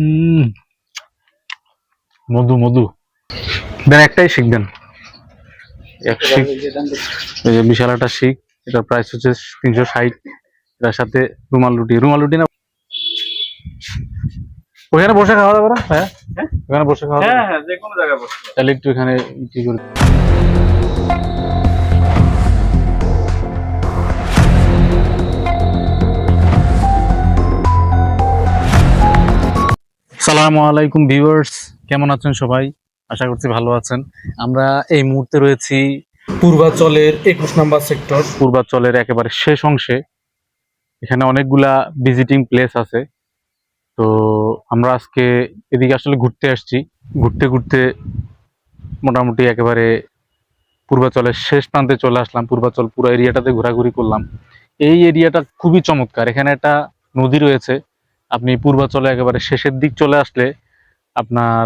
হুম, মধু মধু দেন, একটাই শিখ দেন। এক শিখ, এই যে বিশাল একটা শিখ। এটার প্রাইস হচ্ছে 360। এটার সাথে রুমাল রুটি, রুমাল রুটি না, ওখানে বসে খাওয়া দাওয়া করা। হ্যাঁ, ওখানে বসে খাওয়া দাওয়া, হ্যাঁ যে কোনো জায়গায় বসে, তাহলে একটু এখানে কি করে। আসসালামু আলাইকুম ভিউয়ার্স, কেমন আছেন সবাই? আশা করছি ভালো আছেন। আমরা এই মুহূর্তে রয়েছি পূর্বাচলের 21 নম্বর সেক্টর। পূর্বাচলের একেবারে শেষ অংশে। এখানে অনেকগুলা ভিজিটিং প্লেস আছে। তো আমরা আজকে এদিকে আসলে ঘুরতে আসছি। ঘুরতে ঘুরতে মোটামুটি একেবারে পূর্বাচলের শেষ প্রান্তে চলে আসলাম। পূর্বাচল পুরো এরিয়াটাতে ঘোরাঘুরি করলাম। এই এরিয়াটা খুবই চমৎকার। এখানে একটা নদী রয়েছে। আপনি পূর্বাচলে একেবারে শেষের দিক চলে আসলে আপনার,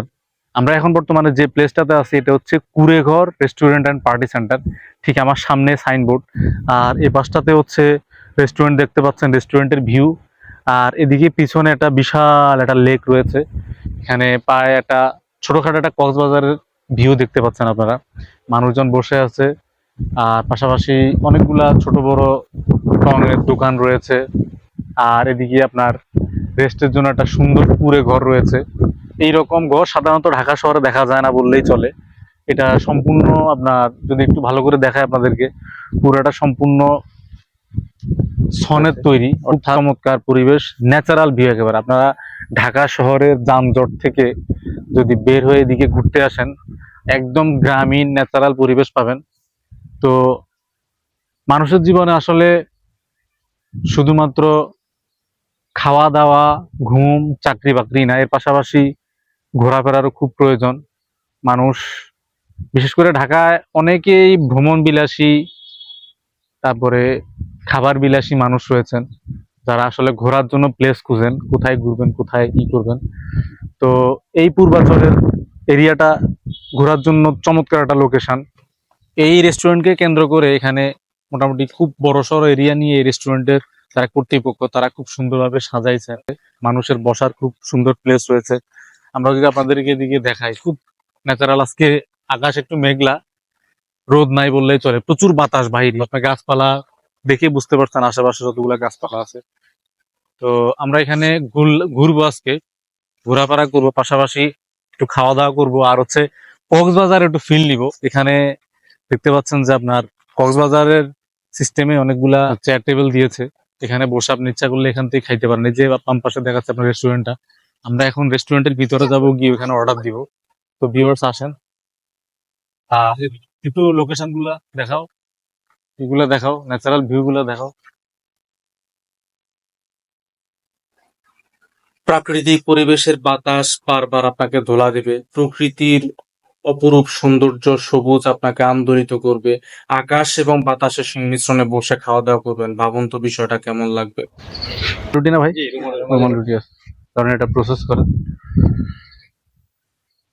আমরা এখন বর্তমানে যে প্লেসটাতে আছি এটা হচ্ছে কুড়েঘর রেস্টুরেন্ট অ্যান্ড পার্টি সেন্টার। ঠিক আমার সামনে সাইনবোর্ড। আর এ পাশটাতে হচ্ছে রেস্টুরেন্ট দেখতে পাচ্ছেন, রেস্টুরেন্টের ভিউ। আর এদিকে পিছনে একটা বিশাল একটা লেক রয়েছে। এখানে প্রায় একটা ছোটখাটো একটা কক্সবাজারের ভিউ দেখতে পাচ্ছেন আপনারা। মানুষজন বসে আছে। আর পাশাপাশি অনেকগুলা ছোট বড় টঙের দোকান রয়েছে। আর এদিকে আপনার রেস্টের জন্য একটা সুন্দর কুঁড়ে ঘর রয়েছে। এইরকম ঘর সাধারণত ঢাকা শহরে দেখা যায় না বললেই চলে। এটা সম্পূর্ণ আপনার, যদি একটু ভালো করে দেখায় আপনাদেরকে, পুরোটা সম্পূর্ণ সনের তৈরি। খুব চমৎকার পরিবেশ, ন্যাচারাল ভিউ একেবারে। আপনারা ঢাকা শহরের যানজট থেকে যদি বের হয়ে এদিকে ঘুরতে আসেন, একদম গ্রামীণ ন্যাচারাল পরিবেশ পাবেন। তো মানুষের জীবনে আসলে শুধুমাত্র খাওয়া দাওয়া, ঘুম, চাকরি বাকরি না, এর পাশাপাশি ঘোরাফেরারও খুব প্রয়োজন। মানুষ, বিশেষ করে ঢাকায় অনেকেই ভ্রমণ বিলাসী, তারপরে খাবার বিলাসী মানুষ রয়েছেন, যারা আসলে ঘোরার জন্য প্লেস খুঁজেন, কোথায় ঘুরবেন, কোথায় কি করবেন। তো এই পূর্বাচলের এরিয়াটা ঘোরার জন্য চমৎকার একটা লোকেশন। এই রেস্টুরেন্টকে কেন্দ্র করে এখানে মোটামুটি খুব বড়সড় এরিয়া নিয়ে এই রেস্টুরেন্টের যারা কর্তৃপক্ষ, তারা খুব সুন্দরভাবে সাজাইছে। মানুষের বসার খুব সুন্দর প্লেস রয়েছে। আমরা যদি আপনাদেরকে এদিকে দেখাই, খুব ন্যাচারাল। আজকে আকাশ একটু মেঘলা, রোদ নাই বললেই চলে, প্রচুর বাতাস বাইরে। আপনার গাছপালা দেখে বুঝতে পারছেন আশেপাশে যতগুলা গাছপালা আছে। তো আমরা এখানে ঘুরবো আজকে, ঘোরাফেরা করবো, পাশাপাশি একটু খাওয়া দাওয়া করবো। আর হচ্ছে কক্সবাজার একটু ফিল নিব। এখানে দেখতে পাচ্ছেন যে আপনার কক্সবাজারের সিস্টেমে অনেকগুলা চেয়ার টেবিল দিয়েছে। এখানে বসে আপনি ইচ্ছা করলে এখান থেকে খাইতে পারেন। এই যে বাম পাশে দেখাচ্ছে আপনার রেস্টুরেন্টটা। আমরা এখন রেস্টুরেন্টের ভিতরে যাব, গিয়ে ওখানে অর্ডার দিব। তো ভিউয়ার্স আসেন, একটু লোকেশন গুলা দেখাও, এগুলা দেখাও, ন্যাচারাল ভিউ গুলা দেখাও। প্রাকৃতিক পরিবেশের বাতাস বারবার আপনাকে ধোলা দেবে। প্রকৃতির অপরূপ সৌন্দর্য, সবুজ আপনাকে আন্দোলিত করবে। আকাশ এবং বাতাসের সংমিশ্রণে বসে খাওয়া দাওয়া করবেন, ভাবুন তো বিষয়টা কেমন লাগবে। রুটি না ভাই? রুমাল রুটি আছে, কারণ এটা প্রসেস করে।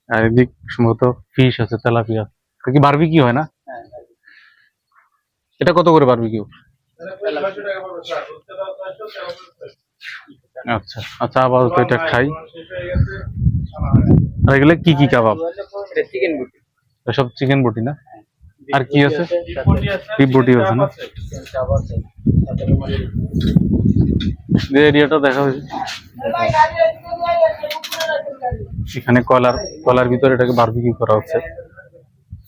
আর এদিক সম্ভবত ফিশ আছে, তেলাপিয়া। এটা কি বারবিকিউ হয় না? এটা কত করে বারবিকিউ? আচ্ছা আচ্ছা, আপাতত এটা খাই। আর এগুলো কি কি কাবাব? সব চিকেন বটি না? আর কি আছে? বিফ বটি আছে না? যে এরিয়াটা দেখা হয়েছে, এখানে কয়লার কয়লার ভিতরে এটাকে বারবিকিউ করা হচ্ছে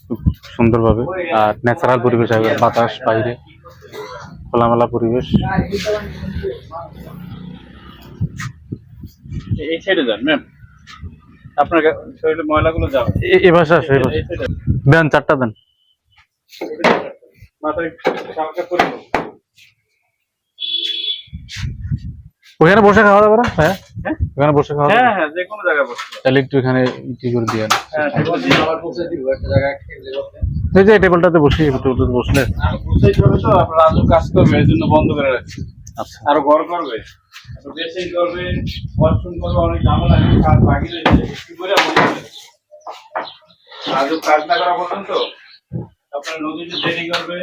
খুব সুন্দরভাবে। আর ন্যাচারাল পরিবেশ, বাতাস বাইরে, খোলামেলা পরিবেশ। এই সাইডে যান ম্যাম, আপনার শরীরে ময়লাগুলো যাও। এ ভাষা আসে, দেন চারটা দেন। মাথায় শালটা পরে নাও। ওখানে বসে খাওয়া দাওয়া করা। হ্যাঁ, ওখানে বসে খাওয়া দাওয়া। হ্যাঁ যে কোনো জায়গায় বসতে পারো। তাহলে একটু এখানে ইটি করে দিয়ে হ্যাঁ আবার বসে দিব একটা জায়গায় টেবিলে বসে। এই যে টেবিলটাতে বসি, টেবিলটাতে বসলে আর বসেই হবে তো, আপনার রাজু কাজ করবে, এই জন্য বন্ধ করে রাখছি। আচ্ছা। আরো ঘর করবে, বেসিং করবে, ওয়াশরুম করবে, অনেক ঝামেলা, কাজ বাকি রয়েছে। একটু করে বসে রাজু কাজ না করা পর্যন্ত আপনার নদীতে দেরি করবে।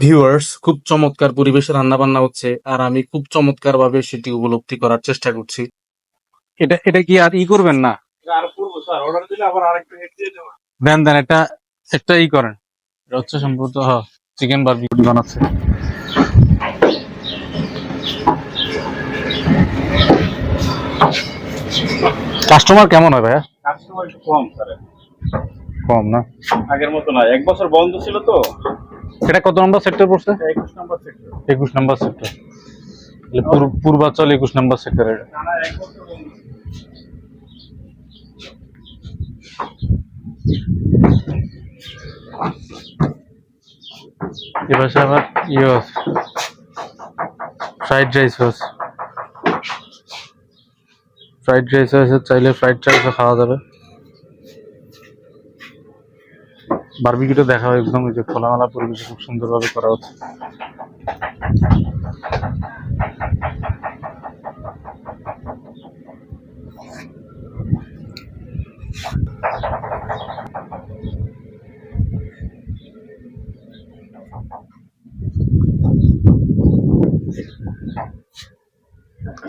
ভিউয়ার্স, খুব চমৎকার পরিবেশে রান্না বান্না হচ্ছে, আর আমি খুব চমৎকার ভাবে সেটি উপলব্ধি করার চেষ্টা করছি। এটা এটা কি আর ই করবেন না? এটা আরো করবো স্যার, অর্ডার দিলে আবার আরেকটা হেড দিয়ে দেবো। দেন দেন, এটা একটা ই করেন। এটা হচ্ছে সম্ভবত চিকেন বারবিকিউ বানাচ্ছে। কাস্টমার কেমন হয় ভাইয়া? কাস্টমার একটু কম স্যার, কম না? আগের মতো না, 1 বছর বন্ধ ছিল তো। এটা কত নম্বর সেক্টর পড়ছে? 21 নম্বর সেক্টর। 21 নম্বর সেক্টর। পূর্বাচল 21 নম্বর সেক্টর। এটা টানা 1 বছর বন্ধ ছিল। এ পাশে আবার ইয়ে আছে, ফ্রাইড রাইস আছে। ফ্রাইড রাইস আছে, চাইলে ফ্রাইড রাইসও খাওয়া যাবে। বারবিকিউটা দেখা হয় একদম, এই যে খোলামেলা পরিবেশে খুব সুন্দরভাবে করা হচ্ছে।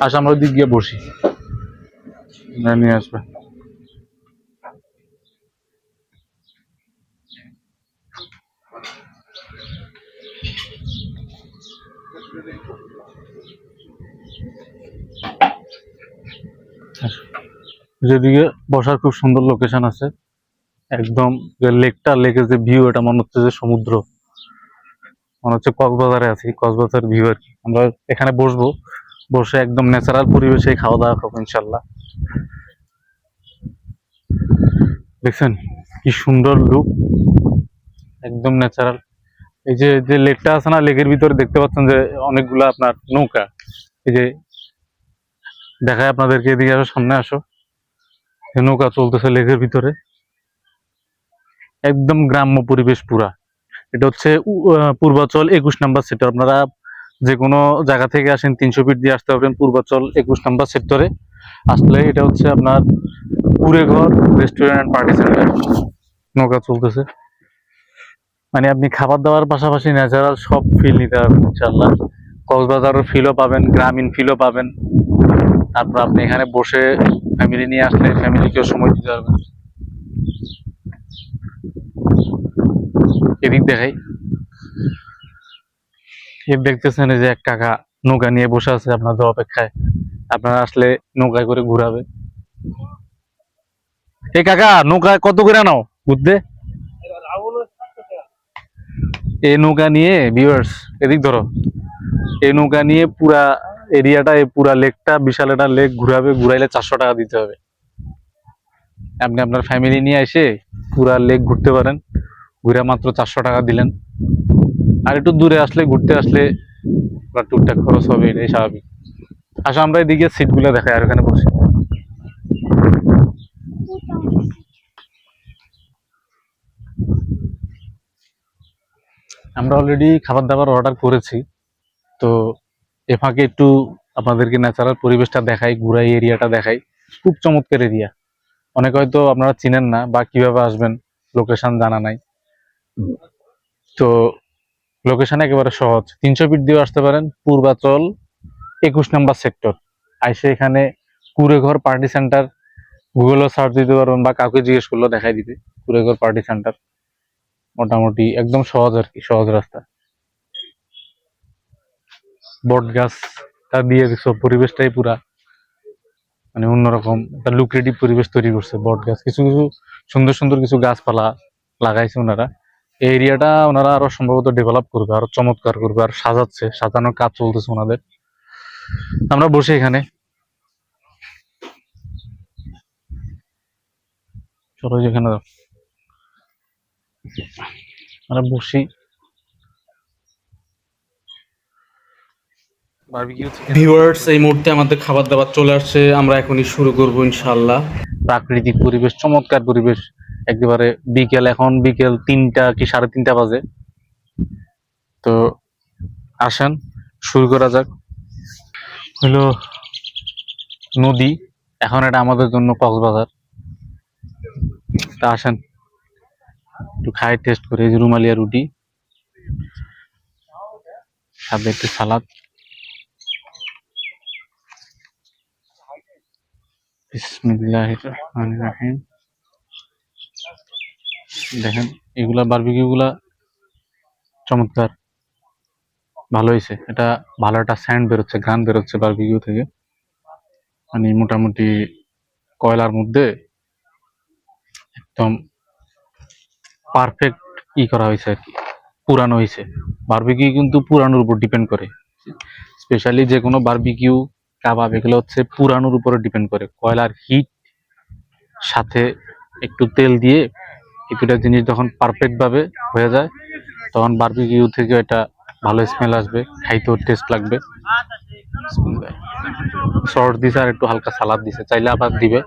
আচ্ছা, আমরা ওই দিক গিয়ে বসি, নিয়ে আসবে। যেদিকে বসার খুব সুন্দর লোকেশন আছে, একদম যে লেকটা, লেকের যে ভিউ, এটা মনে হচ্ছে যে সমুদ্র, মনে হচ্ছে কক্সবাজারে আছি, কক্সবাজার ভিউ আর কি। আমরা এখানে বসবো, বসে একদম ন্যাচারাল পরিবেশে খাওয়া দাওয়া করবো ইনশাল্লাহ। দেখছেন কি সুন্দর লুক, একদম ন্যাচারাল। এই যে যে লেকটা আছে না, লেকের ভিতরে দেখতে পাচ্ছেন যে অনেকগুলা আপনার নৌকা। এই যে দেখায় আপনাদেরকে, এদিকে আসো, সামনে আসো। এই নৌকা চলতেছে লেকের ভিতরে, একদম গ্রাম্য পরিবেশ পুরা। এটা হচ্ছে পূর্বাচল 21 নম্বর সেক্টর। আপনারা যে কোনো জায়গা থেকে আসেন 300 ফিট দিয়ে আসতে পারবেন পূর্বাচল 21 নম্বর সেক্টরে আসলে। এটা হচ্ছে আপনার কুড়েঘর রেস্টুরেন্ট অ্যান্ড পার্টি সেন্টার। নৌকা চলতেছে, মানে আপনি খাবার দাবার পাশাপাশি ন্যাচারাল সব ফিল নিতে পারবেন ইনশাল্লাহ। কক্সবাজারের ফিলও পাবেন, গ্রামীণ ফিলও পাবেন। তারপর আপনি এখানে বসে ফ্যামিলি নিয়ে আসলে ফ্যামিলিকেও সময় দিতে পারবেন। এদিক দেখাই, এর দেখতেছেন এই যে এক কাকা নৌকা নিয়ে বসে আছে আপনাদের অপেক্ষায়, আপনারা আসলে নৌকায় করে ঘুরাবে। এই কাকা, নৌকায় কত করে নাও ঘুরতে? এই নৌকা নিয়ে ভিউয়ার্স, এদিক ধরো, এই নৌকা নিয়ে পুরা এরিয়াটা, এই পুরা লেকটা, বিশাল একটা লেক ঘুরাবে, ঘুরাইলে 400 টাকা দিতে হবে। আপনি আপনার ফ্যামিলি নিয়ে এসে পুরা লেক ঘুরতে পারেন, ঘুরে মাত্র 400 টাকা দিলেন। আর একটু দূরে আসলে, ঘুরতে আসলে টুকটাক খরচ হবে, এটাই স্বাভাবিক। আসলে আমরা এদিকে সিট গুলো দেখাই, আর ওখানে বসি। আমরা অলরেডি খাবার দাবার অর্ডার করেছি, তো এ ফাঁকে একটু আপনাদেরকে ন্যাচারাল পরিবেশটা দেখাই, ঘুরাই, এরিয়াটা দেখাই। খুব চমৎকার এরিয়া। অনেক হয়তো আপনারা চিনেন না বা কিভাবে আসবেন, লোকেশন জানা নাই। তো লোকেশন একেবারে সহজ, 300 ফিট দিয়ে আসতে পারেন পূর্বাচল 21 নম্বর সেক্টর। আইসে এখানে কুড়েঘর পার্টি সেন্টার গুগলও সার্চ দিতে পারবেন, বা কাউকে জিজ্ঞেস করলেও দেখাই দিবে কুড়েঘর পার্টি সেন্টার। মোটামুটি একদম সহজ আর কি, সহজ রাস্তা। বট গাছটা দিয়ে সব পরিবেশটাই পুরা মানে অন্যরকম একটা লুক্রেটিভ পরিবেশ তৈরি করছে। বট গাছ, কিছু কিছু সুন্দর সুন্দর কিছু গাছপালা লাগাইছে ওনারা। এই এরিয়াটা ওনারা আরো সম্ভবত ডেভেলপ করবে, আরো চমৎকার করবে, আর সাজাচ্ছে, সাজানোর কাজ চলতেছে ওনাদের। আমরা বসে এখানে, চলো যেখানে আমরা বসি। ভিউয়ার্স, এই মুহূর্তে আমাদের খাবার দাবার চলে আসছে, আমরা এখনই শুরু করব ইনশাআল্লাহ। প্রাকৃতিক পরিবেশ, চমৎকার পরিবেশ, একেবারে বিকেল, এখন বিকেল 3টা কি 3:30 বাজে। তো আসেন শুরু করা যাক। হলো নদী, এখন এটা আমাদের জন্য কক্সবাজার। তা আসেন একটু খাই, টেস্ট করে। এই যে রুমালিয়া রুটি, সাথে একটু সালাদ। বিসমিল্লাহির রহমানির রহিম। দেখেন এগুলা বারবিকিউ গুলা চমৎকার, ভালো হয়েছে। এটা ভালো একটা স্যান্ড বেরোচ্ছে, ঘ্রাণ বেরোচ্ছে বারবিকিউ থেকে। মানে মোটামুটি কয়লার মধ্যে একদম পারফেক্ট করা হয়েছে আর কি, পুরানো হয়েছে। বারবিকিউ কিন্তু পুরানোর উপর ডিপেন্ড করে, স্পেশালি যে কোনো বারবিকিউ কাবাব এগুলো হচ্ছে পুরানোর উপরে ডিপেন্ড করে। কয়লার হিট সাথে একটু তেল দিয়ে এই দুটা জিনিস যখন পারফেক্ট ভাবে হয়ে যায়, তখন বারবিকিউ থেকে এটা ভালো স্মেল আসবে, খাইতেও টেস্ট লাগবে। সস দিছে আর একটু হালকা সালাদ দিছে, চাইলে আবার দিবে।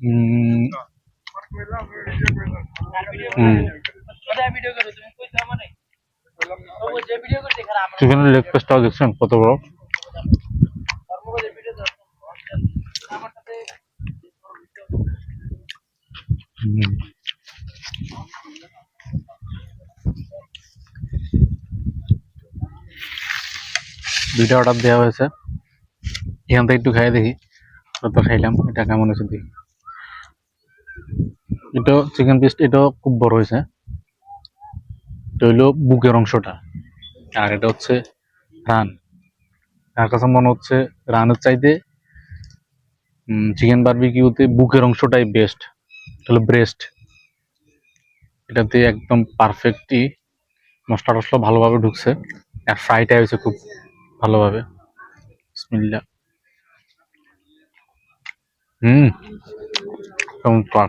উম, হুম, চিকেনের লেগ পিসটাও দেখছেন কত বড়। হুম, দুইটা অর্ডার দেওয়া হয়েছে, এখান থেকে একটু খাই দেখি। তো খাইলাম, এটা কেমন হয়েছে দেখি। এটা চিকেন পিস, এটাও খুব বড় হয়েছে। এটা হইলো বুকের অংশটা, আর এটা হচ্ছে রান। আমার কাছে মনে হচ্ছে রানের চাইতে চিকেন বারবিকিউতে বুকের অংশটাই বেস্ট। হলো ব্রেস্ট, এটাতে একদম পারফেক্টলি মশলা টসলা ভালোভাবে ঢুকছে, আর ফ্রাইটা হয়েছে খুব ভালোভাবে। বিসমিল্লাহ। হুম, চমৎকার।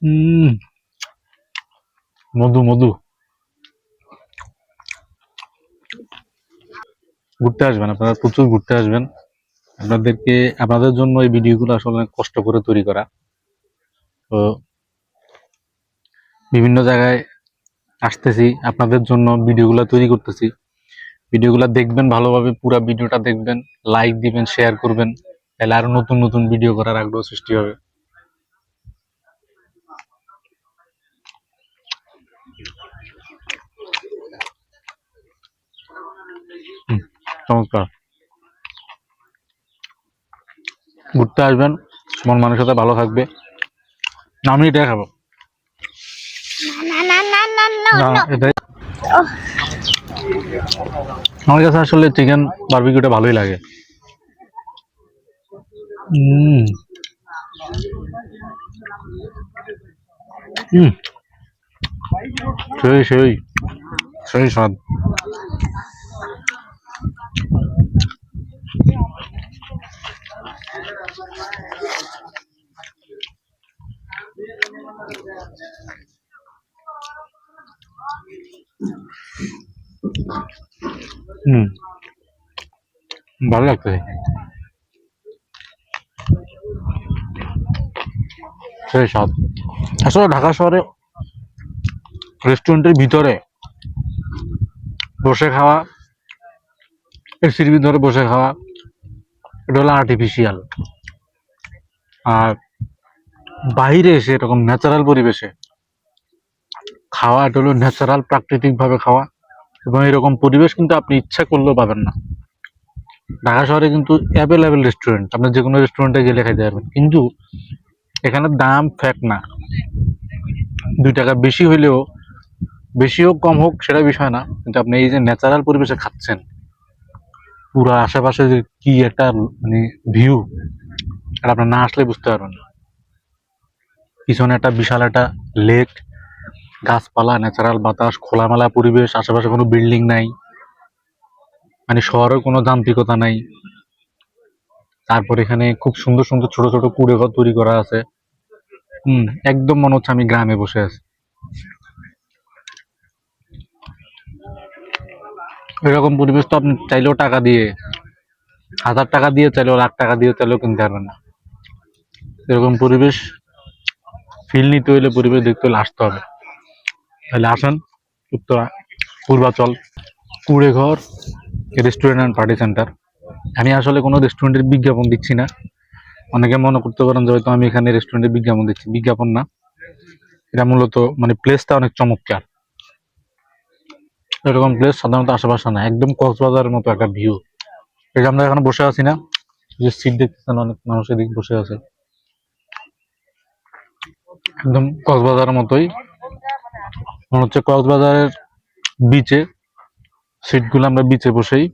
হুম, মধু মধু। ঘুরতে আসবেন আপনারা, প্রচুর ঘুরতে আসবেন। আপনাদের জন্য এই ভিডিওগুলো আসলে অনেক কষ্ট করে তৈরি করা। তো বিভিন্ন জায়গায় আসতেছি, আপনাদের জন্য ভিডিওগুলো তৈরি করতেছি। ভিডিওগুলো দেখবেন ভালোভাবে, পুরো ভিডিওটা দেখবেন, লাইক দিবেন, শেয়ার করবেন, তাহলে আরো নতুন নতুন ভিডিও করার আগ্রহ সৃষ্টি হবে। হুম, চমৎকার। ঘুরতে আসবেন, মন মানসিকতা ভালো থাকবে। না, আমি এটাই খাবো। না, এটাই আমার কাছে আসলে চিকেন বারবিকিউটা ভালোই লাগে। হুম, হুম, সেই সেই সেই স্বাদ। হুম, ভালো লাগতেছে, সেই স্বাদ। আসলে ঢাকা শহরে রেস্টুরেন্টের ভিতরে বসে খাওয়া, এসির ভিতরে বসে খাওয়া, এটা হলো আর্টিফিশিয়াল। আর বাইরে এসে এরকম ন্যাচারাল পরিবেশে খাওয়া, এটা হলো ন্যাচারাল প্রাকৃতিক ভাবে খাওয়া। এবং এরকম পরিবেশ কিন্তু আপনি ইচ্ছা করলেও পাবেন না। ঢাকা শহরে কিন্তু অ্যাভেলেবেল রেস্টুরেন্ট, আপনি যে কোনো রেস্টুরেন্টে গেলে খাইতে পারবেন, কিন্তু এখানে দাম ফ্যাক্ট না। 2 টাকা বেশি হইলেও, বেশি হোক কম হোক সেটা বিষয় না, কিন্তু আপনি এই যে ন্যাচারাল পরিবেশে খাচ্ছেন, পুরো আশেপাশে যে কি একটা মানে ভিউ, আর আপনার না আসলে বুঝতে পারবেন না। পিছনে একটা বিশাল একটা লেক, গাছপালা, ন্যাচারাল বাতাস, খোলামেলা পরিবেশ, আশেপাশে কোনো বিল্ডিং নাই, মানে শহরের কোনো যান্ত্রিকতা নাই। তারপর এখানে খুব সুন্দর সুন্দর ছোট ছোট কুড়ে ঘর তৈরি করা আছে। একদম মনে হচ্ছে আমি গ্রামে বসে আছি। এরকম পরিবেশ তো আপনি চাইলেও টাকা দিয়ে, 1000 টাকা দিয়ে চাইলেও, 1,00,000 টাকা দিয়ে চাইলেও কিনতে পারবেন না। এরকম পরিবেশ ফিল নিতে হইলে, পরিবেশ দেখতে হলে আসতে হবে। তাহলে আসেন উত্তরা, পূর্বাচল, কুড়ে ঘর রেস্টুরেন্ট অ্যান্ড পার্টি সেন্টার। আমি আসলে কোনো রেস্টুরেন্টের বিজ্ঞাপন দিচ্ছি না। অনেকে মনে করতে পারেন যে হয়তো আমি এখানে রেস্টুরেন্টের বিজ্ঞাপন দিচ্ছি, বিজ্ঞাপন না। এটা মূলত মানে প্লেসটা অনেক চমৎকার। এরকম প্লেস সাধারণত আশেপাশে না, একদম কক্সবাজারের মতো একটা ভিউ। এই যে আমরা এখানে বসে আছি না, যে সিট দেখতেছেন অনেক মানুষ এদিকে বসে আছে, একদম কক্সবাজারের মতোই মনে হচ্ছে। কক্সবাজারের বিচে সিটগুলো, আমরা বিচে বসেই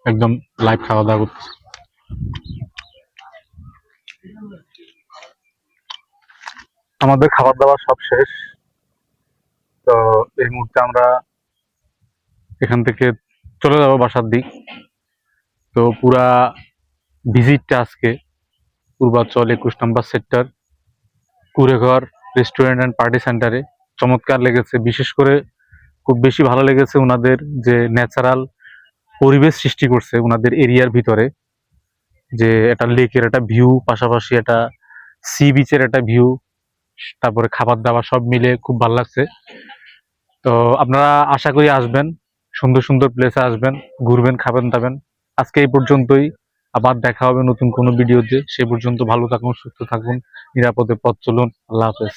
একদম লাইভ খাওয়া দাওয়া করতেছি। আমাদের খাবার দাবার সব শেষ। তো এই মুহূর্তে আমরা এখান থেকে চলে যাবো বাসার দিক। তো পুরা ভিজিটটা আজকে পূর্বাচল 21 নম্বর সেক্টর কুড়েঘর রেস্টুরেন্ট অ্যান্ড পার্টি সেন্টারে চমৎকার লেগেছে। বিশেষ করে খুব বেশি ভালো লেগেছে ওনাদের যে ন্যাচারাল পরিবেশ সৃষ্টি করছে ওনাদের এরিয়ার ভিতরে, যে একটা লেকের একটা ভিউ, পাশাপাশি একটা সি বিচের একটা ভিউ, তারপরে খাবার দাবার সব মিলে খুব ভালো লাগছে। তো আপনারা আশা করি আসবেন, সুন্দর সুন্দর প্লেসে আসবেন, ঘুরবেন, খাবেন দাবেন। আজকে এই পর্যন্তই, আবার দেখা হবে নতুন কোনো ভিডিওতে। সে পর্যন্ত ভালো থাকুন, সুস্থ থাকুন, নিরাপদে পথ চলুন। আল্লাহ হাফেজ।